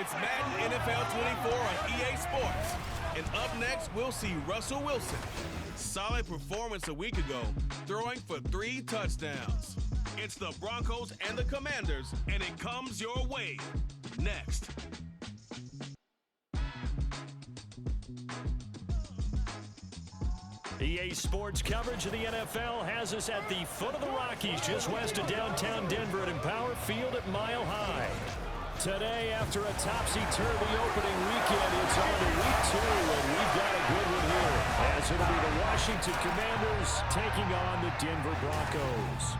It's Madden NFL 24 on EA Sports. And up next, we'll see Russell Wilson. Solid performance a week ago, throwing for 3 touchdowns. It's the Broncos and the Commanders, and it comes your way. Next. EA Sports coverage of the NFL has us at the foot of the Rockies, just west of downtown Denver at Empower Field at Mile High. Today, after a topsy-turvy opening weekend, it's on to week 2, and we've got a good one here, as it'll be the Washington Commanders taking on the Denver Broncos.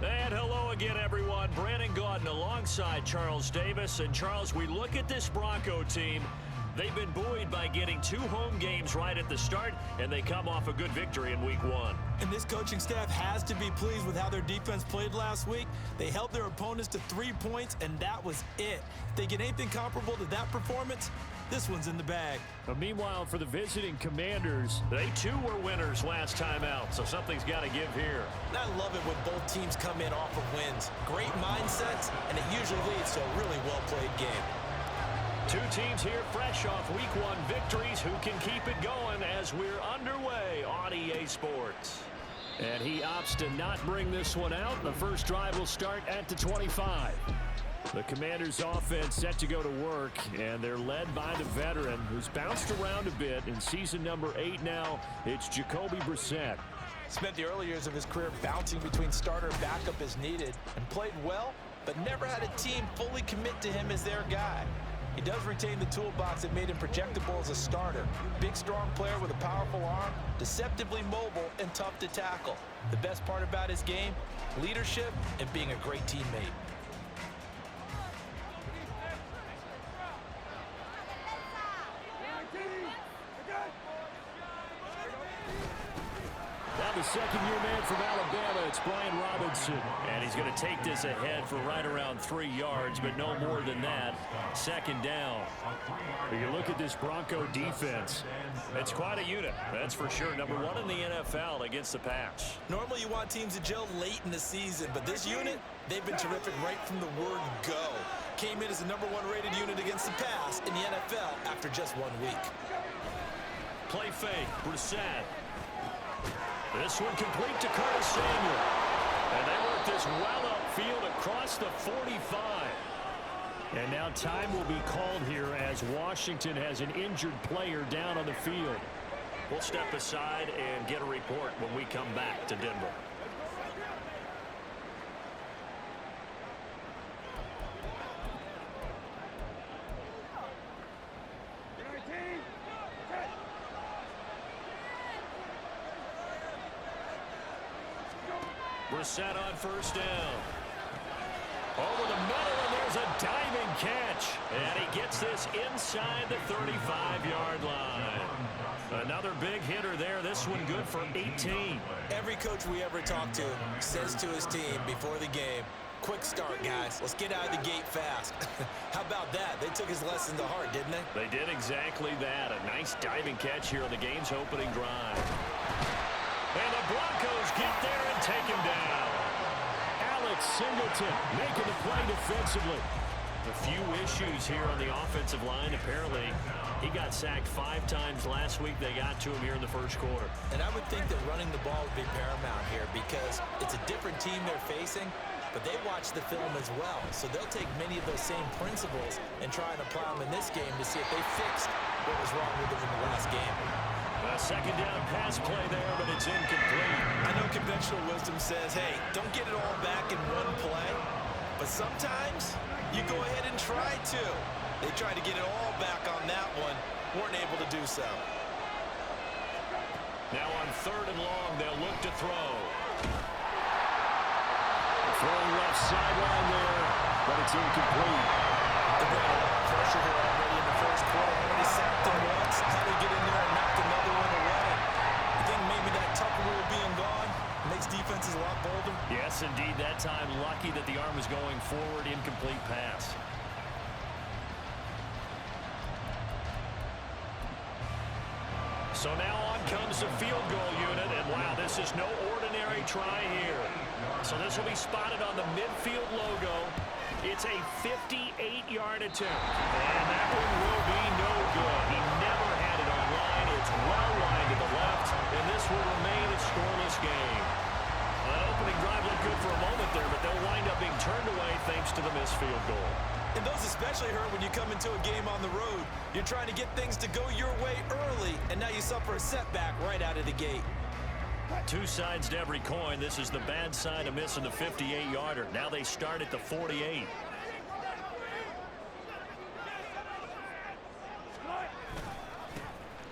And hello again, everyone. Brandon Gaudin alongside Charles Davis. And Charles, we look at this Bronco team. They've been buoyed by getting 2 home games right at the start, and they come off a good victory in week 1. And this coaching staff has to be pleased with how their defense played last week. They held their opponents to 3 points, and that was it. If they get anything comparable to that performance, this one's in the bag. But meanwhile, for the visiting Commanders, they too were winners last time out, so something's got to give here. And I love it when both teams come in off of wins. Great mindsets, and it usually leads to a really well-played game. 2 teams here fresh off week 1 victories. Who can keep it going as we're underway on EA Sports? And he opts to not bring this one out. The first drive will start at the 25. The Commanders' offense set to go to work, and they're led by the veteran who's bounced around a bit in season number 8 now. It's Jacoby Brissett. Spent the early years of his career bouncing between starter and backup as needed, and played well, but never had a team fully commit to him as their guy. He does retain the toolbox that made him projectable as a starter. Big, strong player with a powerful arm, deceptively mobile, and tough to tackle. The best part about his game, leadership and being a great teammate. Now the second-year man from Alabama, it's Brian Robinson. And he's going to take this ahead for right around 3 yards, but no more than that. Second down. When you look at this Bronco defense, it's quite a unit, that's for sure. Number 1 in the NFL against the pass. Normally you want teams to gel late in the season, but this unit, they've been terrific right from the word go. Came in as the number 1 rated unit against the pass in the NFL after just 1 week. Play fake, Brissett. This one complete to Curtis Samuel. And they work this well upfield across the 45. And now time will be called here as Washington has an injured player down on the field. We'll step aside and get a report when we come back to Denver. Brissett on first down. Over the middle, and there's a diving catch. And he gets this inside the 35-yard line. Another big hitter there. This one good for 18. Every coach we ever talk to says to his team before the game, quick start, guys. Let's get out of the gate fast. How about that? They took his lesson to heart, didn't they? They did exactly that. A nice diving catch here on the game's opening drive. And the Broncos get there and take him down. Alex Singleton making the play defensively. A few issues here on the offensive line. Apparently, he got sacked 5 times last week. They got to him here in the first quarter. And I would think that running the ball would be paramount here because it's a different team they're facing, but they watch the film as well. So they'll take many of those same principles and try and apply them in this game to see if they fixed what was wrong with them in the last game. A second down pass play there, but it's incomplete. I know conventional wisdom says, hey, don't get it all back in one play. But sometimes you go ahead and try to. They tried to get it all back on that one. Weren't able to do so. Now on 3rd and long, they'll look to throw. Throwing left sideline there, but it's incomplete. The pressure here already in the first quarter. Already sacked him once. How do they get in there and knock another one away? I think maybe that Tucker rule being gone makes defenses a lot bolder. Yes, indeed. That time, lucky that the arm was going forward. Incomplete pass. So now on comes the field goal unit. And wow, this is no ordinary try here. So this will be spotted on the midfield logo. It's a 58-yard attempt. And that one will be no good. He never had it on line. It's well wide to the left, and this will remain a scoreless game. That opening drive looked good for a moment there, but they'll wind up being turned away thanks to the missed field goal. And those especially hurt when you come into a game on the road. You're trying to get things to go your way early, and now you suffer a setback right out of the gate. Two sides to every coin. This is the bad side of missing the 58-yarder. Now they start at the 48.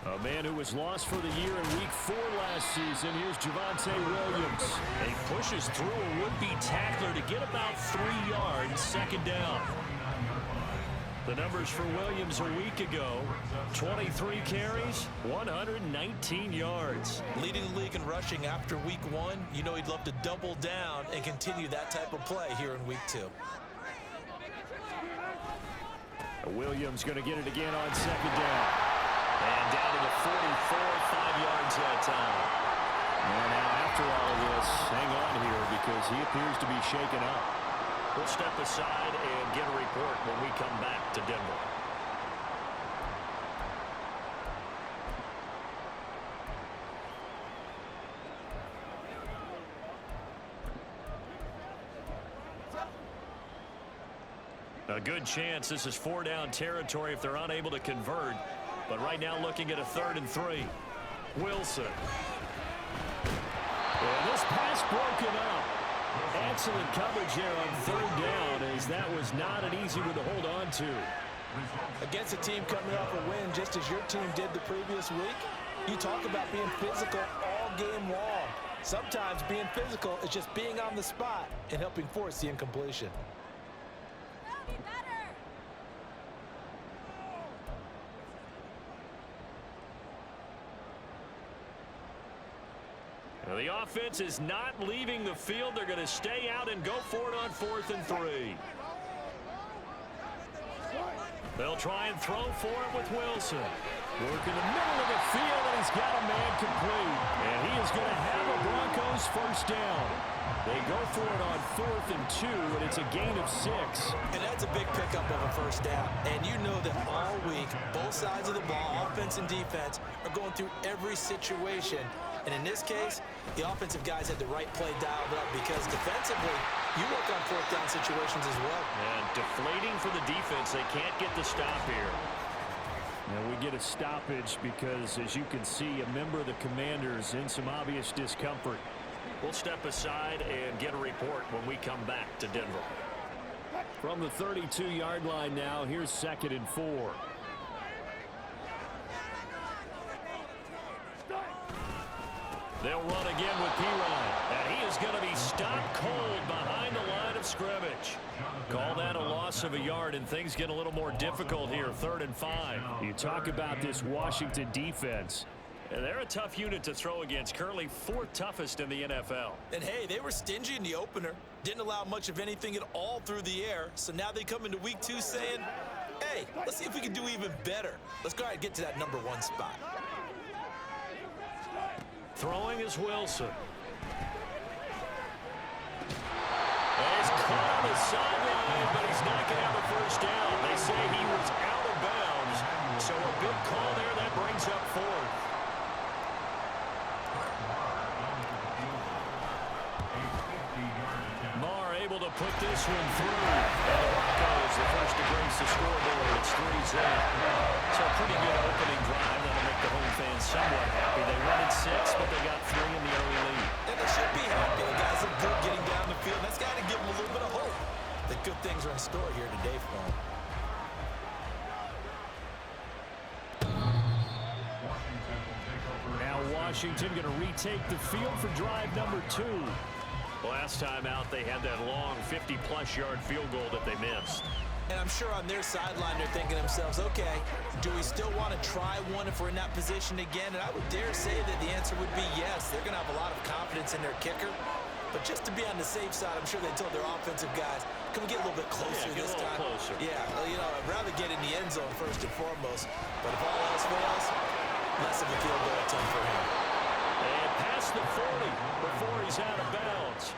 A man who was lost for the year in Week 4 last season. Here's Javonte Williams. He pushes through a would-be tackler to get about 3 yards, second down. The numbers for Williams a week ago: 23 carries, 119 yards. Leading the league in rushing after Week 1. You know he'd love to double down and continue that type of play here in Week 2. Williams going to get it again on second down. And down to the 44, 5 yards that time. And now after all of this, hang on here because he appears to be shaken up. We'll step aside and get a report when we come back to Denver. A good chance this is 4-down territory if they're unable to convert. But right now looking at a 3rd and 3. Wilson. And this pass broken up. Excellent coverage there on 3rd down, as that was not an easy one to hold on to. Against a team coming off a win just as your team did the previous week, you talk about being physical all game long. Sometimes being physical is just being on the spot and helping force the incompletion. Now the offense is not leaving the field. They're going to stay out and go for it on 4th and 3. They'll try and throw for it with Wilson. Work in the middle of the field, and he's got a man complete. And he is going to have a Broncos first down. They go for it on 4th and 2, and it's a gain of 6. And that's a big pickup of a first down. And you know that all week, both sides of the ball, offense and defense, are going through every situation. And in this case, the offensive guys had the right play dialed up because defensively, you work on 4th down situations as well. And deflating for the defense. They can't get the stop here. Now we get a stoppage because, as you can see, a member of the Commanders in some obvious discomfort. We'll step aside and get a report when we come back to Denver. From the 32-yard line now, here's 2nd and 4. They'll run again with Pirine, and he is going to be stopped cold behind the line of scrimmage. Call that a loss of a yard, and things get a little more difficult here, 3rd and 5. You talk about this Washington defense. They're a tough unit to throw against, currently 4th toughest in the NFL. And hey, they were stingy in the opener, didn't allow much of anything at all through the air, so now they come into Week 2 saying, hey, let's see if we can do even better. Let's go ahead and get to that number 1 spot. Throwing is Wilson. He's caught on the sideline, but he's not going to have a first down. They say he was out of bounds, so a big call there that brings up 4th. Marr able to put this one through. And the Broncos the first to grace the scoreboard. It's 3-0. So a pretty good opening drive. That'll make the home fans somewhat happy. They wanted 6, but they got 3 in the early lead. And they should be happy. The guys look good getting down the field. That's got to give them a little bit of hope that good things are in store here today for them. Now Washington going to retake the field for drive number 2. Last time out, they had that long 50-plus yard field goal that they missed. And I'm sure on their sideline they're thinking to themselves, okay, do we still want to try one if we're in that position again? And I would dare say that the answer would be yes. They're going to have a lot of confidence in their kicker. But just to be on the safe side, I'm sure they told their offensive guys, can we get a little bit closer this time? Closer. Yeah, well, you know, I'd rather get in the end zone first and foremost. But if all else fails, less of a field goal attempt for him. And past the 40 before he's out of bounds.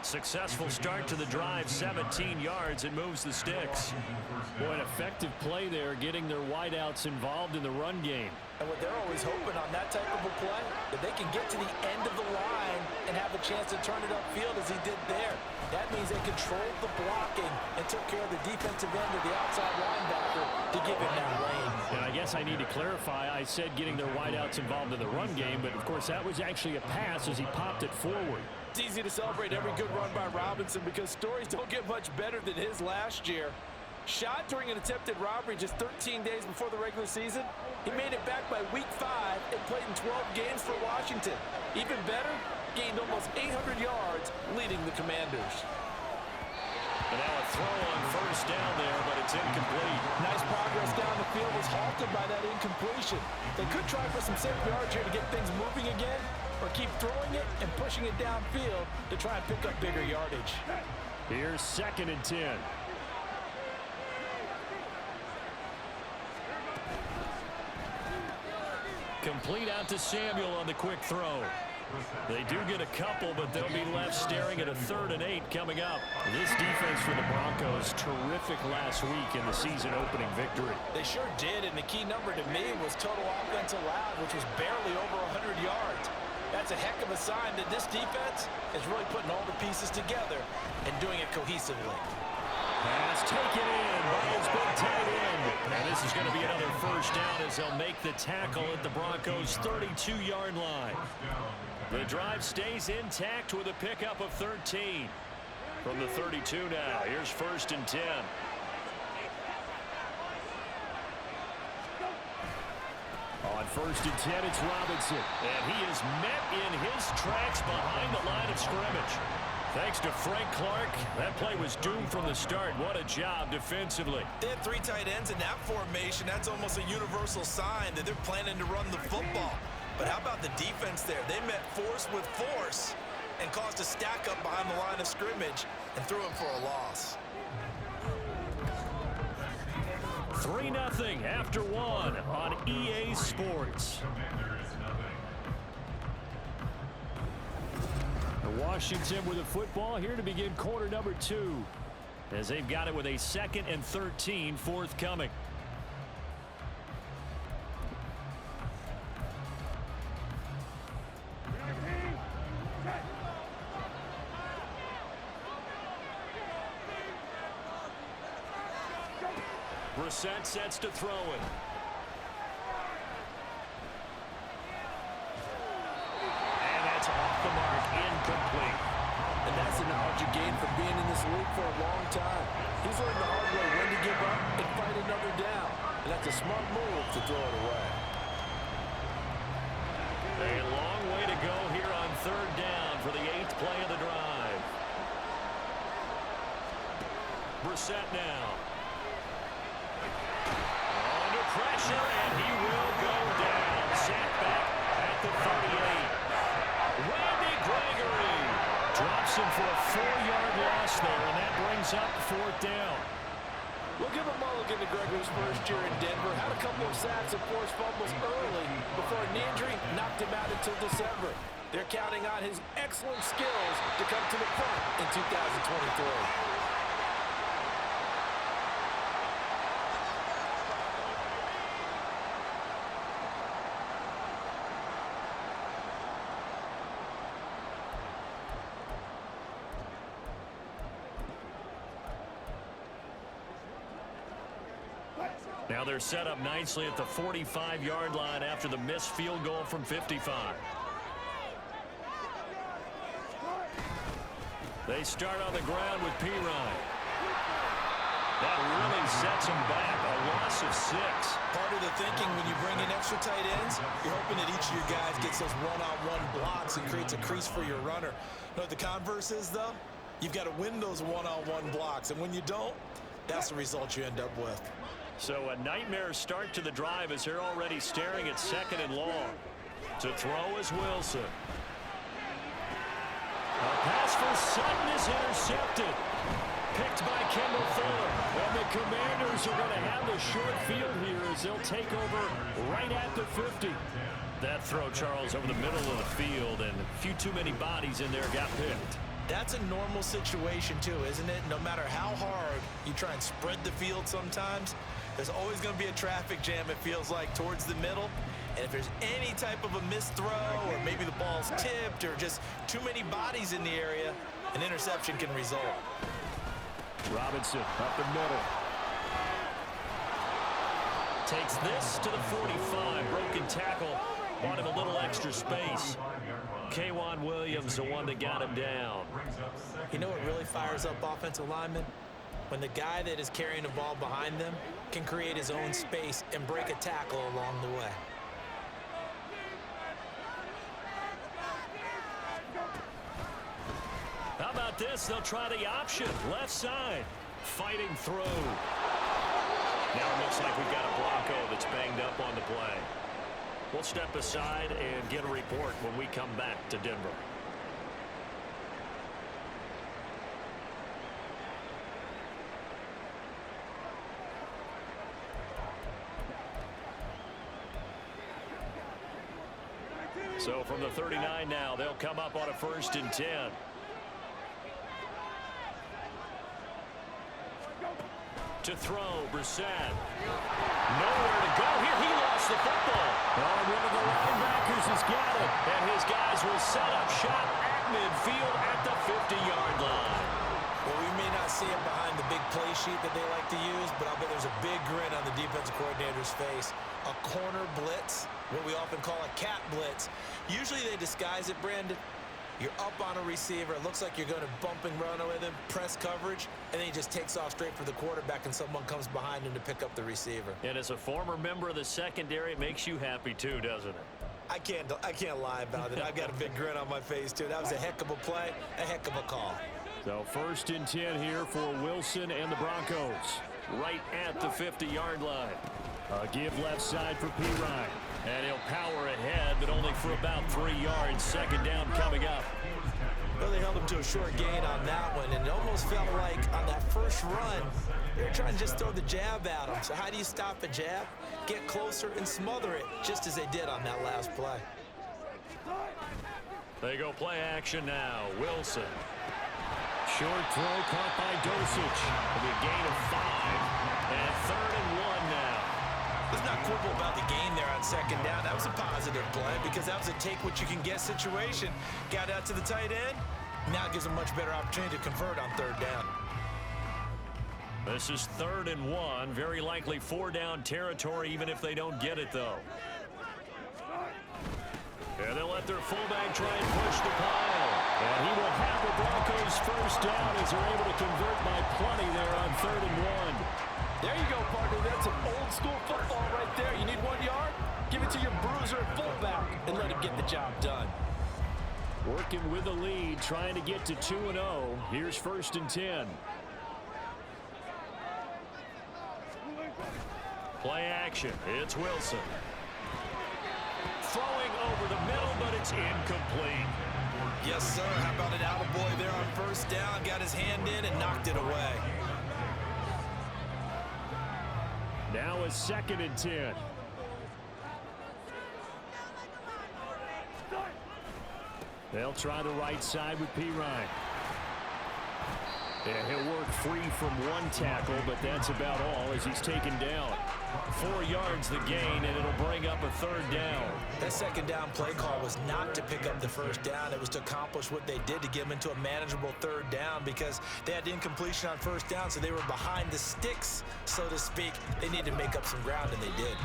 Successful start to the drive, 17 yards. It moves the sticks. Boy, an effective play there, getting their wideouts involved in the run game. And what they're always hoping on that type of a play, that they can get to the end of the line and have a chance to turn it upfield as he did there. That means they controlled the blocking and took care of the defensive end of the outside linebacker to give him that lane. And I guess I need to clarify, I said getting their wideouts involved in the run game, but of course that was actually a pass as he popped it forward. It's easy to celebrate every good run by Robinson because stories don't get much better than his last year. Shot during an attempted robbery just 13 days before the regular season. He made it back by week 5 and played in 12 games for Washington. Even better, gained almost 800 yards leading the Commanders. And now a throw on first down there, but it's incomplete. Nice progress down the field was halted by that incompletion. They could try for some safe yards here to get things moving again, or keep throwing it and pushing it downfield to try and pick up bigger yardage. Here's 2nd and 10. Complete out to Samuel on the quick throw. They do get a couple, but they'll be left staring at a 3rd and 8 coming up. This defense for the Broncos, terrific last week in the season opening victory. They sure did, and the key number to me was total offense allowed, which was barely over 100 yards. That's a heck of a sign that this defense is really putting all the pieces together and doing it cohesively. Pass taken in by his big tight end. And this is going to be another first down as they'll make the tackle at the Broncos' 32-yard line. The drive stays intact with a pickup of 13. From the 32 now, here's 1st and 10. On 1st and 10, it's Robinson. And he is met in his tracks behind the line of scrimmage. Thanks to Frank Clark, that play was doomed from the start. What a job defensively. They had 3 tight ends in that formation. That's almost a universal sign that they're planning to run the football. But how about the defense there? They met force with force and caused a stack up behind the line of scrimmage and threw him for a loss. 3-0 after 1 on EA Sports. Washington with the football here to begin quarter number 2 as they've got it with a 2nd and 13 forthcoming. Brissett sets to throw it. And that's off the mark, incomplete. And that's the knowledge you gain from being in this league for a long time. He's learned the hard way when to give up and fight another down. And that's a smart move to throw it away. A long way to go here on 3rd down for the 8th play of the drive. Brissett now. Under pressure, and he will go down. Sacked back at the 38. Randy Gregory drops him for a 4-yard loss there, and that brings up 4th down. We'll give a mulligan to Gregory's first year in Denver. Had a couple of sacks and forced fumbles early before a knee injury knocked him out until December. They're counting on his excellent skills to come to the front in 2023. Now they're set up nicely at the 45-yard line after the missed field goal from 55. They start on the ground with Pirine. That really sets them back, a loss of 6. Part of the thinking when you bring in extra tight ends, you're hoping that each of your guys gets those one-on-one blocks and creates a crease for your runner. You know what the converse is, though? You've got to win those one-on-one blocks, and when you don't, that's the result you end up with. So a nightmare start to the drive as they're already staring at 2nd and long. To throw is Wilson. A pass for Sutton is intercepted. Picked by Kendall Fuller. And the Commanders are going to have the short field here as they'll take over right at the 50. That throw, Charles, over the middle of the field, and a few too many bodies in there got picked. That's a normal situation too, isn't it? No matter how hard you try and spread the field sometimes, there's always going to be a traffic jam, it feels like, towards the middle. And if there's any type of a missed throw or maybe the ball's tipped or just too many bodies in the area, an interception can result. Robinson up the middle. Takes this to the 45. Broken tackle. Bought him a little extra space. K'Wan Williams, the one that got him down. You know what really fires up offensive linemen? When the guy that is carrying the ball behind them can create his own space and break a tackle along the way. How about this? They'll try the option. Left side. Fighting through. Now it looks like we've got a Bronco that's banged up on the play. We'll step aside and get a report when we come back to Denver. So from the 39 now, they'll come up on a 1st and 10. To throw, Brissett. Nowhere to go here. He lost the football. Oh, one of the linebackers has got it. And his guys will set up shop at midfield at the 50-yard line. Well, we may not see it behind the big play sheet that they like to use, but I'll bet there's a big grin on the defensive coordinator's face. A corner blitz, what we often call a cat blitz. Usually they disguise it, Brandon. You're up on a receiver. It looks like you're going to bump and run with him, press coverage, and then he just takes off straight for the quarterback, and someone comes behind him to pick up the receiver. And as a former member of the secondary, it makes you happy too, doesn't it? I can't lie about it. I've got a big grin on my face, too. That was a heck of a play, a heck of a call. So 1st and 10 here for Wilson and the Broncos. Right at the 50-yard line. A give left side for Pirine. And he'll power ahead, but only for about 3 yards. 2nd down coming up. Well, they held him to a short gain on that one, and it almost felt like on that first run, they were trying to just throw the jab at him. So how do you stop a jab? Get closer and smother it, just as they did on that last play. They go play action now. Wilson. Short throw caught by Dosich. It'll be a gain of 5. And 3rd and 1 now. Let's not quibble about the gain there on 2nd down. That was a positive play because that was a take-what-you-can-get situation. Got out to the tight end. Now it gives a much better opportunity to convert on 3rd down. This is 3rd and 1. Very likely 4-down territory, even if they don't get it, though. And they'll let their fullback try and push the pile. And he will have the Broncos 1st down as they're able to convert by plenty there on 3rd and 1. There you go, partner. That's some old-school football right there. You need 1 yard? Give it to your bruiser at fullback and let him get the job done. Working with the lead, trying to get to 2-0. Here's 1st and 10. Play action. It's Wilson. Throwing over the middle, but it's incomplete. Yes, sir. How about an attaboy there on 1st down? Got his hand in and knocked it away. Now a 2nd and 10. They'll try the right side with Pirine. And he'll work free from one tackle, but that's about all as he's taken down. 4 yards the gain, and it'll bring up a 3rd down. That 2nd down play call was not to pick up the 1st down. It was to accomplish what they did to get them into a manageable 3rd down because they had incompletion on 1st down, so they were behind the sticks, so to speak. They needed to make up some ground, and they did.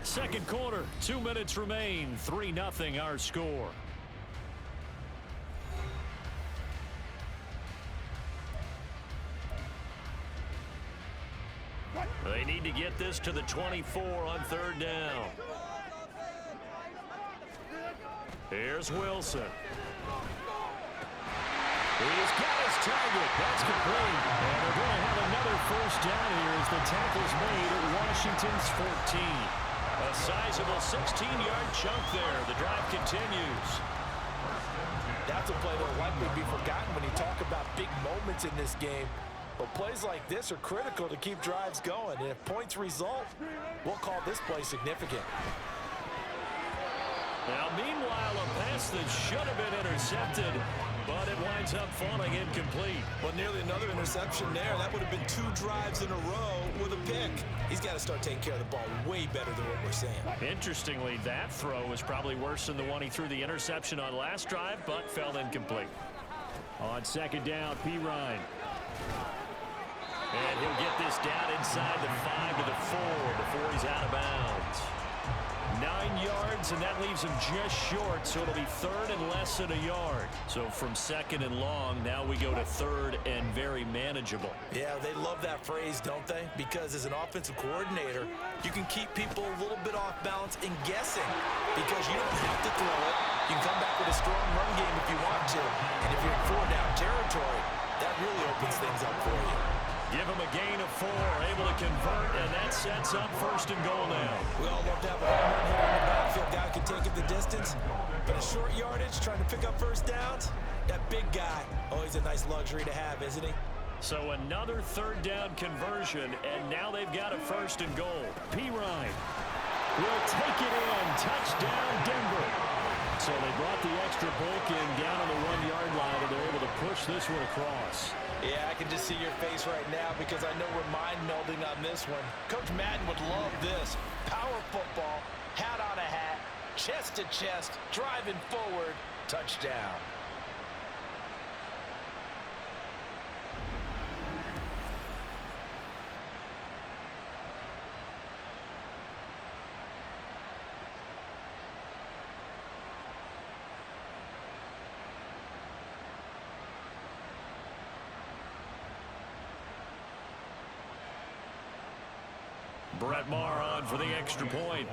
2nd quarter, 2 minutes remain. 3-0 our score. They need to get this to the 24 on 3rd down. Here's Wilson. He's got his target. That's complete. And they're going to have another 1st down here as the tackle's made at Washington's 14. A sizable 16-yard chunk there. The drive continues. That's a play that will likely be forgotten when you talk about big moments in this game. But plays like this are critical to keep drives going. And if points result, we'll call this play significant. Now, meanwhile, a pass that should have been intercepted, but it winds up falling incomplete. Well, nearly another interception there. That would have been 2 drives in a row with a pick. He's got to start taking care of the ball way better than what we're seeing. Interestingly, that throw was probably worse than the one he threw the interception on last drive, but fell incomplete. On second down, P. Ryan. And he'll get this down inside the 5 to the 4 before he's out of bounds. 9 yards, and that leaves him just short, so it'll be 3rd and less than a yard. So from 2nd and long, now we go to 3rd and very manageable. Yeah, they love that phrase, don't they? Because as an offensive coordinator, you can keep people a little bit off balance and guessing because you don't have to throw it. You can come back with a strong run game if you want to. And if you're in 4-down territory, that really opens things up for you. Give him a gain of 4, able to convert, and that sets up 1st and goal now. We all love to have a home run hitter in the backfield. Guy can take it the distance, but a short yardage, trying to pick up first downs, that big guy, always a nice luxury to have, isn't he? So another 3rd down conversion, and now they've got a 1st and goal. P. Ryan will take it in. Touchdown, Denver. So they brought the extra bulk in down on the 1-yard line, and they're able to push this one across. Yeah, I can just see your face right now because I know we're mind-melding on this one. Coach Madden would love this. Power football, hat on a hat, chest to chest, driving forward, touchdown. Brett Maher on for the extra point.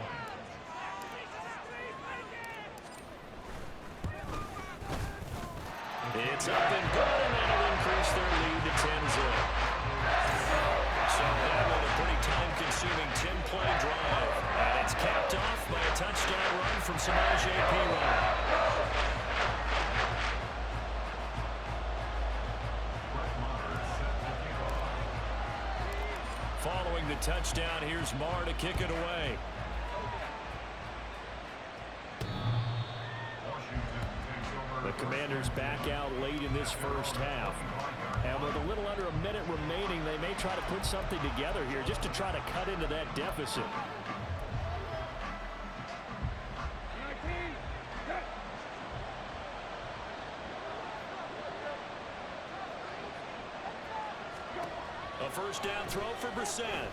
It's up and good, and that'll increase their lead to 10-0. So that was a pretty time-consuming 10-play drive. And it's capped off by a touchdown run from Samaje Perine. Following the touchdown, here's Maher to kick it away. The Commanders back out late in this first half. And with a little under a minute remaining, they may try to put something together here just to try to cut into that deficit. A first down throw for Brissett.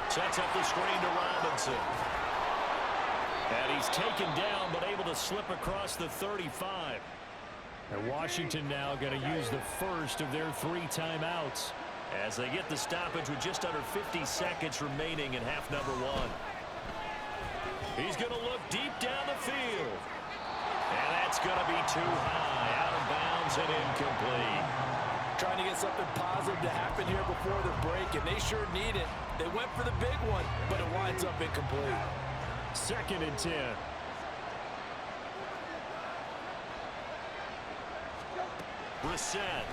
Sets up the screen to Robinson. And he's taken down, but able to slip across the 35. And Washington now going to use the first of their 3 timeouts as they get the stoppage with just under 50 seconds remaining in half number 1. He's going to look deep down the field. And that's going to be too high, out of bounds and incomplete. Trying to get something positive to happen here before the break, and they sure need it. They went for the big one, but it winds up incomplete. 2nd and 10. Brissett.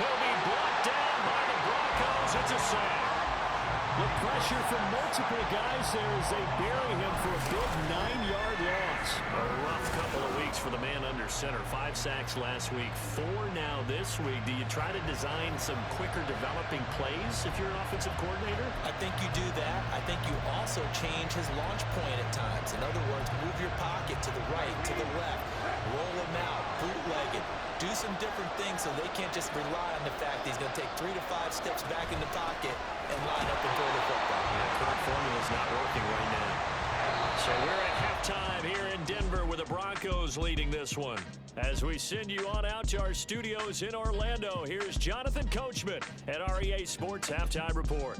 He'll be brought down by the Broncos. It's a sack. The pressure from multiple guys there as they bury him for a big 9-yard loss. A rough couple of weeks for the man under center. 5 sacks last week, 4 now this week. Do you try to design some quicker developing plays if you're an offensive coordinator? I think you do that. I think you also change his launch point at times. In other words, move your pocket to the right, to the left, roll him out, bootleg it. Do some different things so they can't just rely on the fact that he's going to take 3 to 5 steps back in the pocket and line up and throw the football. Yeah, current formula's not working right now. So we're at halftime here in Denver with the Broncos leading this one. As we send you on out to our studios in Orlando, here's Jonathan Coachman at REA Sports Halftime Report.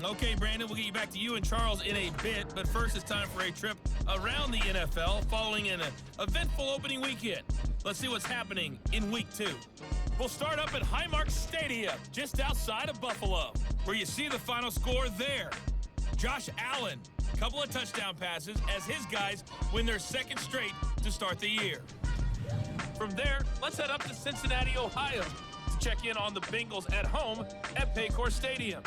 Okay, Brandon, we'll get you back to you and Charles in a bit, but first it's time for a trip around the NFL following an eventful opening weekend. Let's see what's happening in Week 2. We'll start up at Highmark Stadium, just outside of Buffalo, where you see the final score there. Josh Allen, a couple of touchdown passes as his guys win their 2nd straight to start the year. From there, let's head up to Cincinnati, Ohio, to check in on the Bengals at home at Paycor Stadium.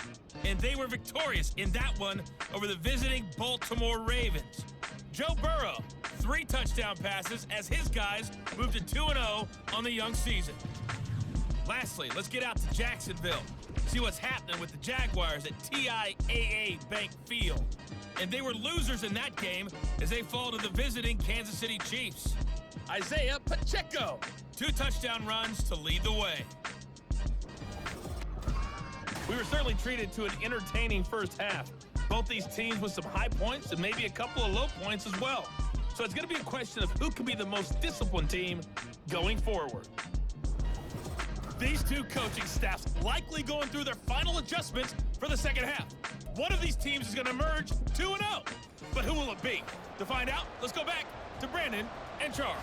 And they were victorious in that one over the visiting Baltimore Ravens. Joe Burrow, 3 touchdown passes as his guys moved to 2-0 on the young season. Lastly, let's get out to Jacksonville. See what's happening with the Jaguars at TIAA Bank Field. And they were losers in that game as they fall to the visiting Kansas City Chiefs. Isaiah Pacheco, 2 touchdown runs to lead the way. We were certainly treated to an entertaining first half. Both these teams with some high points and maybe a couple of low points as well. So it's going to be a question of who can be the most disciplined team going forward. These two coaching staffs likely going through their final adjustments for the second half. One of these teams is going to emerge 2-0. But who will it be? To find out, let's go back to Brandon and Charles.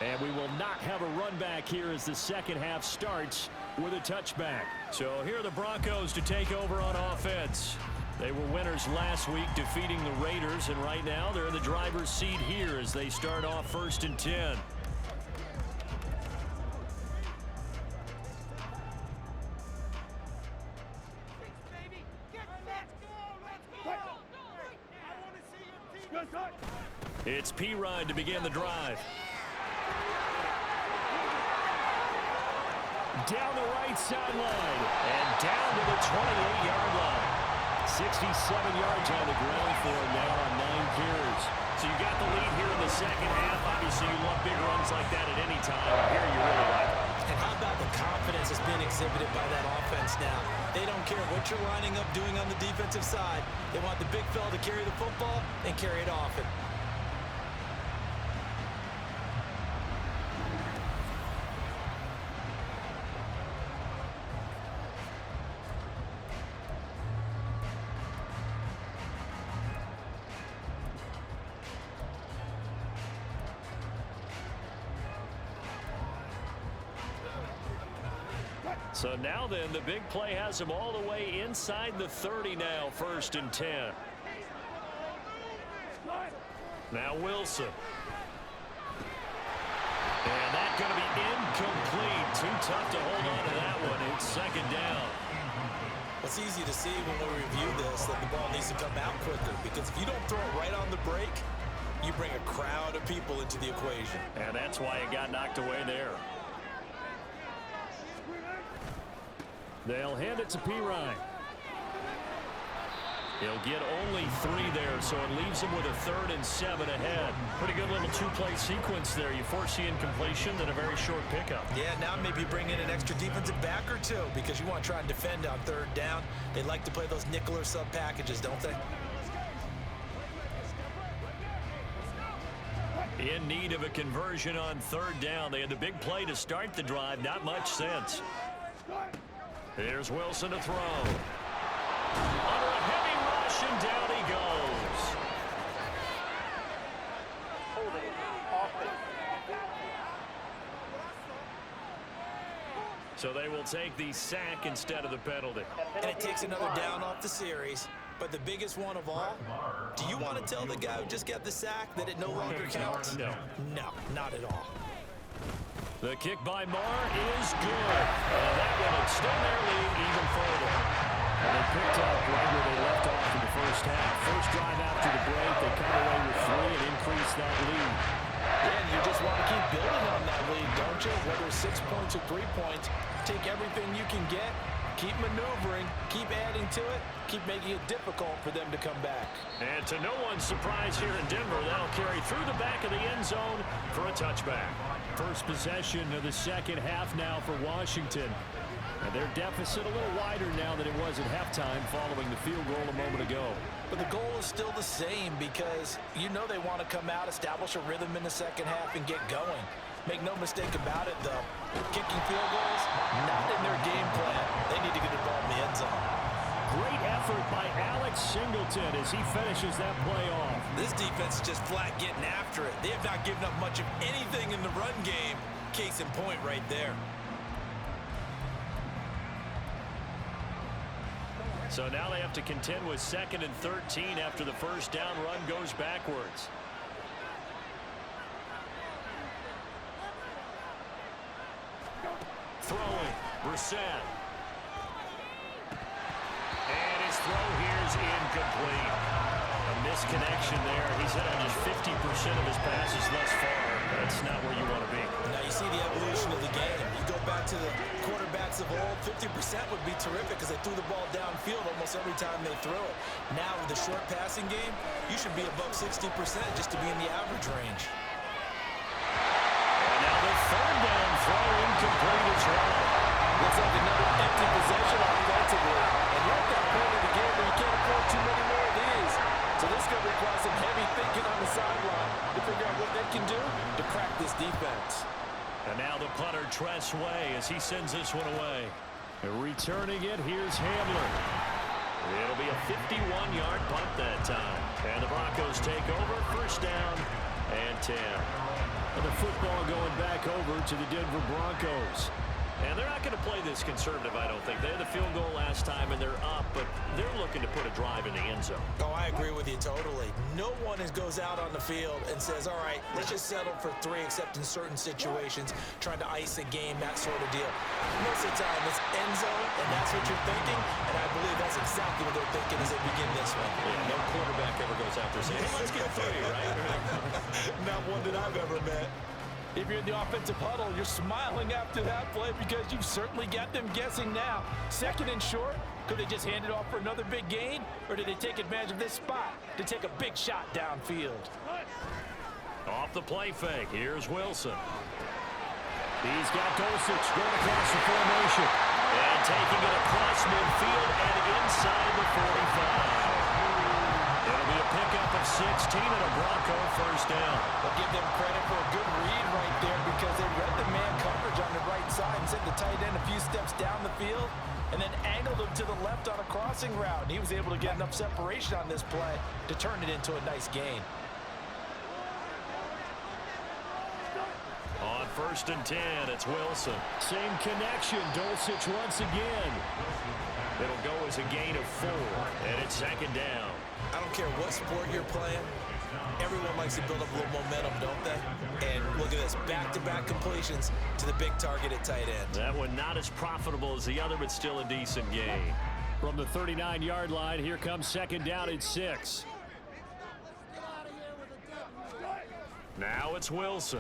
And we will not have a run back here as the second half starts with a touchback. So here are the Broncos to take over on offense. They were winners last week, defeating the Raiders, and right now they're in the driver's seat here as they start off 1st and 10. It's P-Ride to begin the drive. Down the right sideline and down to the 28-yard line. 67 yards on the ground for him now on 9 carries. So you got the lead here in the second half. Obviously, you love big runs like that at any time. Here you really like it. And how about the confidence that's been exhibited by that offense now? They don't care what you're lining up doing on the defensive side. They want the big fella to carry the football and carry it often. So now then, the big play has him all the way inside the 30 now, 1st and 10. Now Wilson. And that's going to be incomplete. Too tough to hold on to that one. It's 2nd down. It's easy to see when we review this that the ball needs to come out quicker, because if you don't throw it right on the break, you bring a crowd of people into the equation. And that's why it got knocked away there. They'll hand it to P-Ryan. He'll get only 3 there, so it leaves him with a 3rd and 7 ahead. Pretty good little 2-play sequence there. You force the incompletion, then a very short pickup. Yeah, now maybe bring in an extra defensive back or 2, because you want to try and defend on 3rd down. They like to play those nickel or sub packages, don't they? In need of a conversion on 3rd down. They had the big play to start the drive. Not much sense. Here's Wilson to throw. Under a heavy rush, and down he goes. So they will take the sack instead of the penalty. And it takes another down off the series. But the biggest one of all, do you want to tell the guy who just got the sack that it no longer counts? No. No, not at all. The kick by Marr is good. And that will extend their lead even further. And they picked up right where they left off in the first half. First drive after the break, they come away with 3 and increase that lead. And you just want to keep building on that lead, don't you? Whether it's 6 points or 3 points, take everything you can get, keep maneuvering, keep adding to it, keep making it difficult for them to come back. And to no one's surprise here in Denver, that'll carry through the back of the end zone for a touchback. First possession of the second half now for Washington. And their deficit a little wider now than it was at halftime following the field goal a moment ago. But the goal is still the same, because you know they want to come out, establish a rhythm in the second half, and get going. Make no mistake about it, though. Kicking field goals, not in their game plan. They need to get the ball in the end zone. Great effort by Alex Singleton as he finishes that play off. This defense is just flat getting after it. They have not given up much of anything in the run game. Case in point right there. So now they have to contend with 2nd and 13 after the first down run goes backwards. throwing. Brissett. And his throw here is incomplete. A misconnection there. He's hit on just 50% of his passes thus far. That's not where you want to be. Now you see the evolution of the game. You go back to the quarterbacks of old, 50% would be terrific because they threw the ball downfield almost every time they throw it. Now with the short passing game, you should be above 60% just to be in the average range. And now the third down throw incomplete as well. Looks like another empty possession offensively. And you're at that point of the game where you can't afford too many more of these. So this is going to require some heavy thinking on the sideline to figure out what they can do to crack this defense. And now the punter Tress Way as he sends this one away. And returning it, here's Hamler. It'll be a 51-yard punt that time. And the Broncos take over, first down and 10. And the football going back over to the Denver Broncos. And they're not going to play this conservative, I don't think. They had the field goal last time, and they're up, but they're looking to put a drive in the end zone. Oh, I agree with you totally. No one goes out on the field and says, all right, let's just settle for 3, except in certain situations, trying to ice a game, that sort of deal. Most of the time, it's end zone, and that's what you're thinking, and I believe that's exactly what they're thinking as they begin this one. Yeah, no quarterback ever goes out there saying, hey, let's get 3, right? Not one that I've ever met. If you're in the offensive huddle, you're smiling after that play because you've certainly got them guessing now. Second and short, could they just hand it off for another big gain? Or did they take advantage of this spot to take a big shot downfield? Off the play fake, here's Wilson. He's got Dulcich going across the formation. And taking it across midfield and inside the 45. It'll be a pickup of 16 and a Bronco first down. I'll give them credit for a good read right there because they read the man coverage on the right side and sent the tight end a few steps down the field and then angled him to the left on a crossing route. And he was able to get enough separation on this play to turn it into a nice gain. On first and 10, it's Wilson. Same connection, Dulcich once again. It'll go as a gain of 4, and it's second down. I don't care what sport you're playing. Everyone likes to build up a little momentum, don't they? And look at this, back-to-back completions to the big target at tight end. That one not as profitable as the other, but still a decent gain. From the 39-yard line, here comes second down at 6. Now it's Wilson.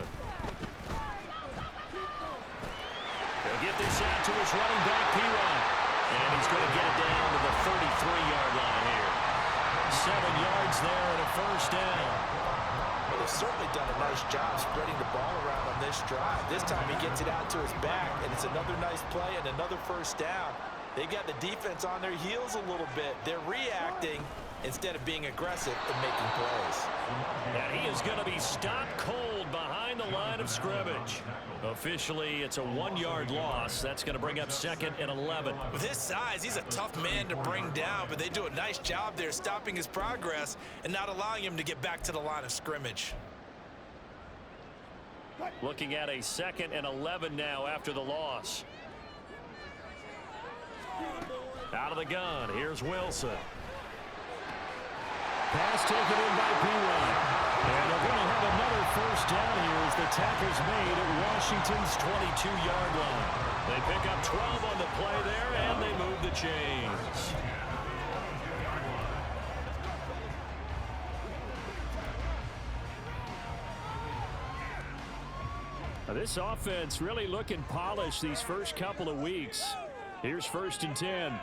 He'll get this out to his running back, P-Ryan. And he's going to get it down to the 33-yard line here. 7 yards there and a first down. Well, they've certainly done a nice job spreading the ball around on this drive. This time he gets it out to his back, and it's another nice play and another first down. They got the defense on their heels a little bit. They're reacting instead of being aggressive and making plays. And he is going to be stopped cold behind the line of scrimmage. Officially, it's a 1-yard loss. That's going to bring up second and 11. With his size, he's a tough man to bring down, but they do a nice job there stopping his progress and not allowing him to get back to the line of scrimmage. Looking at a second and 11 now after the loss. Out of the gun, here's Wilson. Pass taken in by P-Ryan. And they're going to have another first down here as the tackle's made at Washington's 22-yard line. They pick up 12 on the play there, and they move the chains. Now this offense really looking polished these first couple of weeks. Here's first and 10.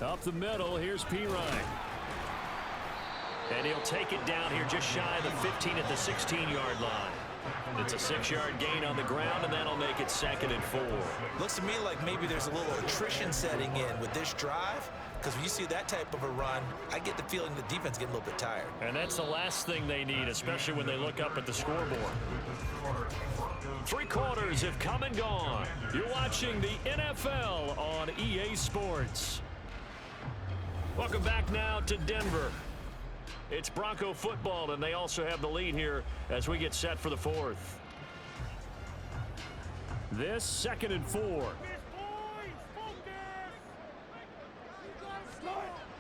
Up the middle, here's P-Ryan. And he'll take it down here just shy of the 15 at the 16-yard line. It's a 6-yard gain on the ground, and that'll make it second and 4. Looks to me like maybe there's a little attrition setting in with this drive, because when you see that type of a run, I get the feeling the defense getting a little bit tired. And that's the last thing they need, especially when they look up at the scoreboard. 3 quarters have come and gone. You're watching the NFL on EA Sports. Welcome back now to Denver. It's Bronco football, and they also have the lead here as we get set for the 4th. This second and 4.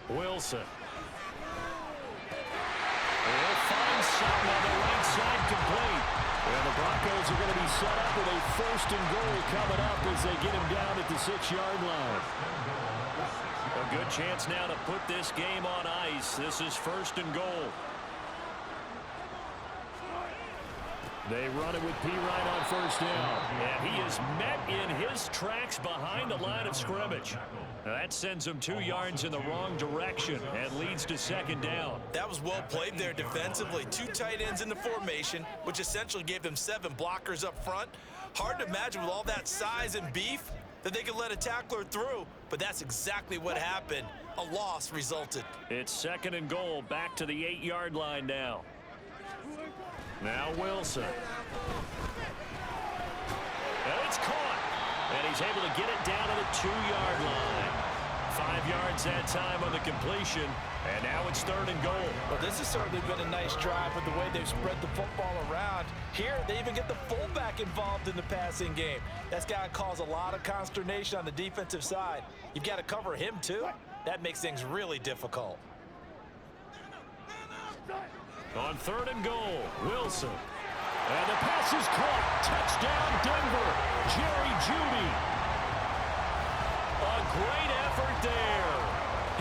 Wilson. They'll find something on the right side complete. And the Broncos are going to be set up with a 1st and goal coming up as they get him down at the 6-yard line. A good chance now to put this game on ice. This is 1st and goal. They run it with P. Ryan on 1st down. And he is met in his tracks behind the line of scrimmage. Now that sends him 2 yards in the wrong direction and leads to 2nd down. That was well played there defensively. 2 tight ends in the formation, which essentially gave them 7 blockers up front. Hard to imagine with all that size and beef that they could let a tackler through, but that's exactly what happened. A loss resulted. It's 2nd and goal, back to the 8-yard line now. Now Wilson. And it's caught. And he's able to get it down to the 2-yard line. 5 yards that time on the completion. And now it's 3rd and goal. Well, this has certainly been a nice drive with the way they've spread the football around. Here, they even get the fullback involved in the passing game. That's got to cause a lot of consternation on the defensive side. You've got to cover him, too. That makes things really difficult. On 3rd and goal, Wilson. And the pass is caught. Touchdown, Denver. Jerry Jeudy. A great effort there.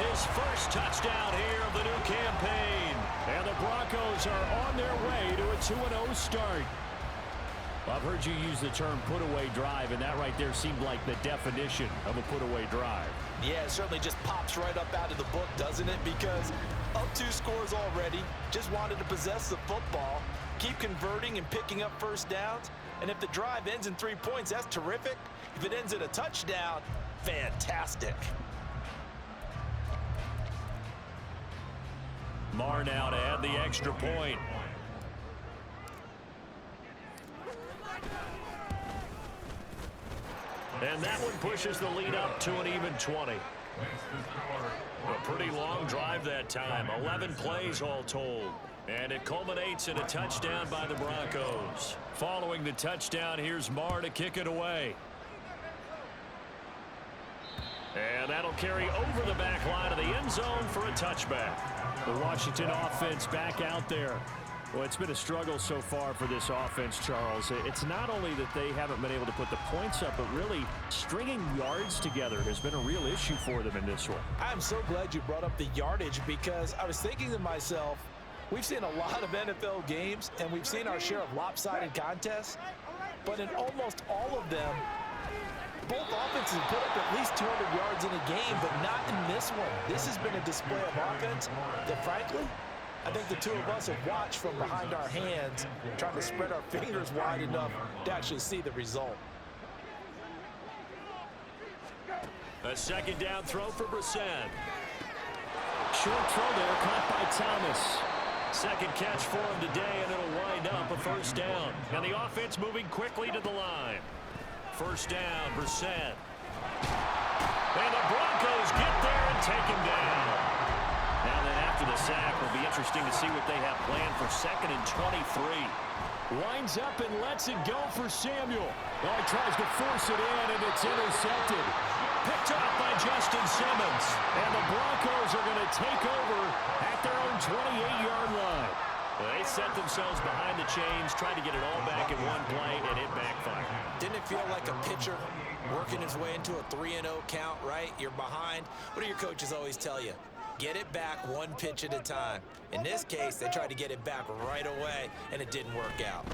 His first touchdown here of the new campaign. And the Broncos are on their way to a 2-0 start. I've heard you use the term put-away drive, and that right there seemed like the definition of a put-away drive. Yeah, it certainly just pops right up out of the book, doesn't it? Because up 2 scores already, just wanted to possess the football, keep converting and picking up 1st downs. And if the drive ends in 3 points, that's terrific. If it ends in a touchdown, fantastic. Marr now to add the extra point. And that one pushes the lead up to an even 20. A pretty long drive that time. 11 plays all told. And it culminates in a touchdown by the Broncos. Following the touchdown, here's Marr to kick it away. And that'll carry over the back line of the end zone for a touchback. The Washington offense back out there. Well, it's been a struggle so far for this offense, Charles. It's not only that they haven't been able to put the points up, but really stringing yards together has been a real issue for them in this one. I'm so glad you brought up the yardage, because I was thinking to myself, we've seen a lot of NFL games, and we've seen our share of lopsided contests, but in almost all of them, both offenses put up at least 200 yards in a game, but not in this one. This has been a display of offense that, frankly, I think the 2 of us have watched from behind our hands, trying to spread our fingers wide enough to actually see the result. A 2nd down throw for Brissett. Short throw there, caught by Thomas. 2nd catch for him today, and it'll wind up a 1st down. And the offense moving quickly to the line. 1st down, Brissett. And the Broncos get there and take him down. Now then, after the sack, it'll be interesting to see what they have planned for 2nd and 23. Winds up and lets it go for Samuel. Oh, he tries to force it in, and it's intercepted. Picked up by Justin Simmons. And the Broncos are going to take over at their own 28-yard line. They set themselves behind the chains, tried to get it all back in one play, and it backfired. Didn't it feel like a pitcher working his way into a 3-0 count, right? You're behind. What do your coaches always tell you? Get it back 1 pitch at a time. In this case, they tried to get it back right away, and it didn't work out.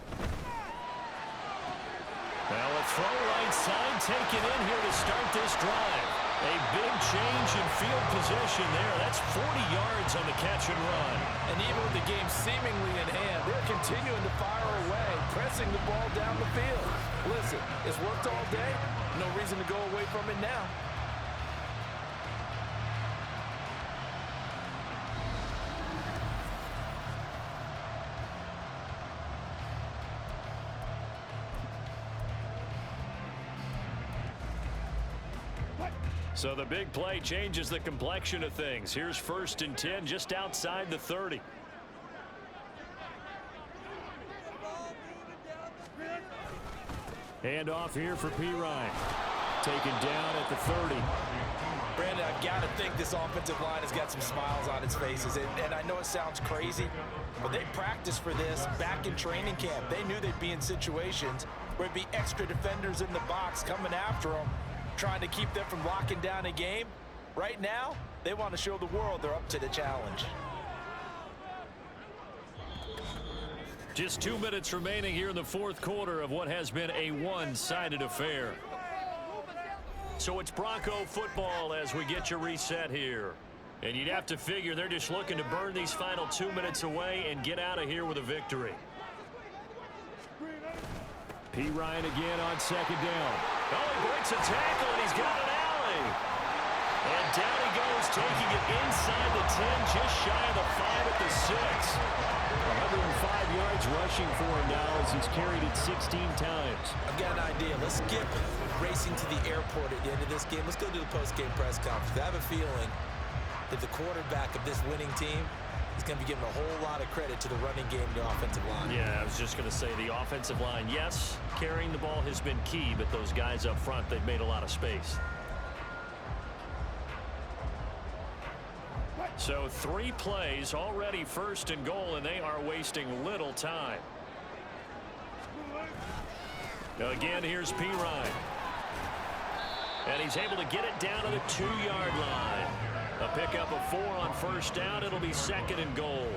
Well, a throw right side taken in here to start this drive. A big change in field position there. That's 40 yards on the catch and run. And even with the game seemingly in hand, they're continuing to fire away, pressing the ball down the field. Listen, it's worked all day. No reason to go away from it now. So the big play changes the complexion of things. Here's 1st and 10 just outside the 30. Hand off here for P. Ryan. Taken down at the 30. Brandon, I've got to think this offensive line has got some smiles on its faces. And I know it sounds crazy, but they practiced for this back in training camp. They knew they'd be in situations where it'd be extra defenders in the box coming after them, trying to keep them from locking down a game. Right now, they want to show the world they're up to the challenge. Just 2 minutes remaining here in the fourth quarter of what has been a one-sided affair. So it's Bronco football as we get you reset here. And you'd have to figure they're just looking to burn these final 2 minutes away and get out of here with a victory. P. Ryan again on second down. Oh, he breaks a tackle, and he's got an alley. And down he goes, taking it inside the 10, just shy of the 5 at the 6. 105 yards rushing for him now as he's carried it 16 times. I've got an idea. Let's skip racing to the airport at the end of this game. Let's go to the post-game press conference. I have a feeling that the quarterback of this winning team is going to be giving a whole lot of credit to the running game and the offensive line. Yeah, I was just going to say the offensive line, yes, carrying the ball has been key, but those guys up front, they've made a lot of space. So 3 plays, already first and goal, and they are wasting little time. Again, here's P. Ryan. And he's able to get it down to the 2-yard line. A pickup of 4 on first down. It'll be second and goal.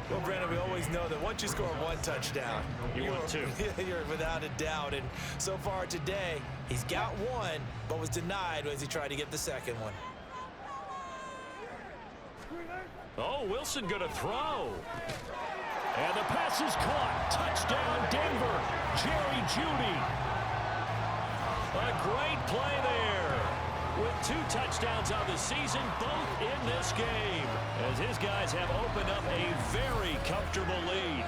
Well, Brandon, we always know that once you score 1 touchdown, you want 2. You're without a doubt. And so far today, he's got 1, but was denied as he tried to get the second one. Oh, Wilson going to throw. And the pass is caught. Touchdown, Denver. Jerry Jeudy. A great play there. With 2 touchdowns on the season, both in this game, as his guys have opened up a very comfortable lead.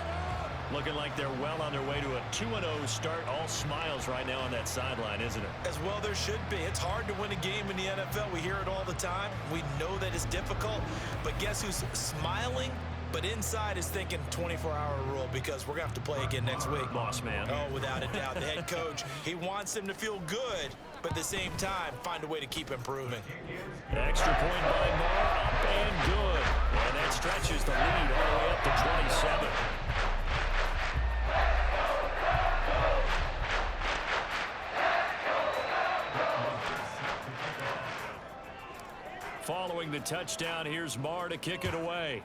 Looking like they're well on their way to a 2-0 start. All smiles right now on that sideline, isn't it? As well there should be. It's hard to win a game in the NFL. We hear it all the time. We know that it's difficult. But guess who's smiling? But inside is thinking 24-hour rule because we're going to have to play again next week. Boss man. Oh, without a doubt. The head coach, he wants them to feel good, but at the same time, find a way to keep improving. Extra point by Moore, up and good. And that stretches the lead all the way up to 27. Following the touchdown, here's Marr to kick it away.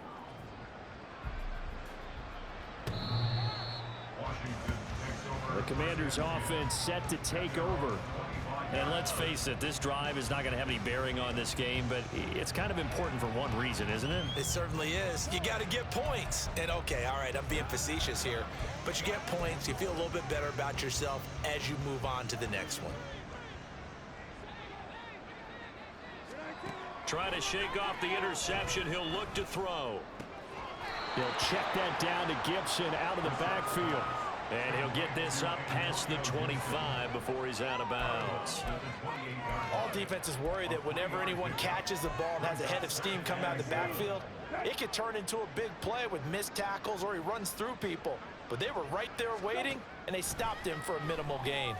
The Commanders' offense set to take over. And let's face it, this drive is not going to have any bearing on this game, but it's kind of important for one reason, isn't it? It certainly is. You got to get points. And, okay, all right, I'm being facetious here. But you get points, you feel a little bit better about yourself as you move on to the next one. Trying to shake off the interception. He'll look to throw. He'll check that down to Gibson out of the backfield. And he'll get this up past the 25 before he's out of bounds. All defenses worry that whenever anyone catches the ball and has a head of steam come out of the backfield, it could turn into a big play with missed tackles or he runs through people. But they were right there waiting, and they stopped him for a minimal gain.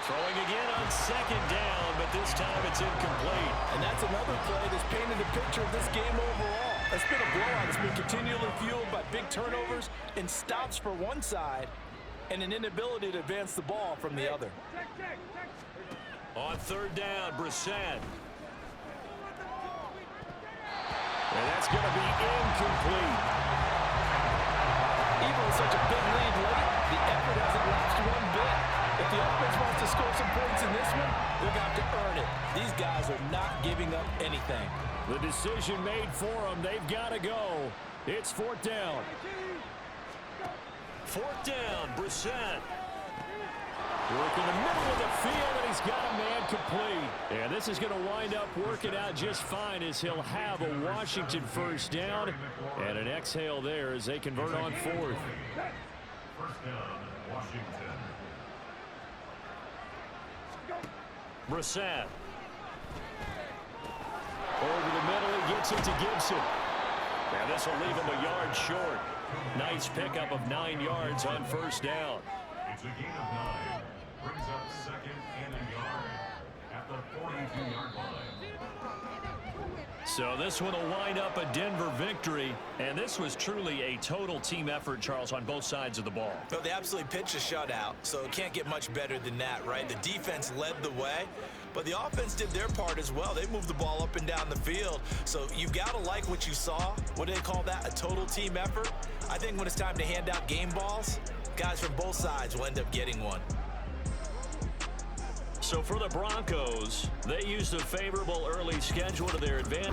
Throwing again on second down, but this time it's incomplete. And that's another play that's painted a picture of this game overall. It's been a blowout that's been continually fueled by big turnovers and stops for one side and an inability to advance the ball from the other. On third down, Brissett. And that's going to be incomplete. Even with such a big lead late, the effort hasn't lapsed one bit. If the offense wants to score some points in this one, they're going to have to earn it. These guys are not giving up anything. The decision made for them. They've got to go. It's fourth down. Fourth down, Brissett. Working the middle of the field, and he's got a man complete. And this is going to wind up working out just fine as he'll have a Washington first down. And an exhale there as they convert on fourth. First down, Washington. Brissett. Over the middle, he gets it to Gibson. Now this will leave him a yard short. Nice pickup of 9 yards on first down. It's a gain of 9. Brings up second and a yard at the 42-yard line. So this one will wind up a Denver victory, and this was truly a total team effort, Charles, on both sides of the ball. Well, they absolutely pitched a shutout, so it can't get much better than that, right? The defense led the way, but the offense did their part as well. They moved the ball up and down the field, so you've got to like what you saw. What do they call that? A total team effort? I think when it's time to hand out game balls, guys from both sides will end up getting one. So for the Broncos, they used a favorable early schedule to their advantage.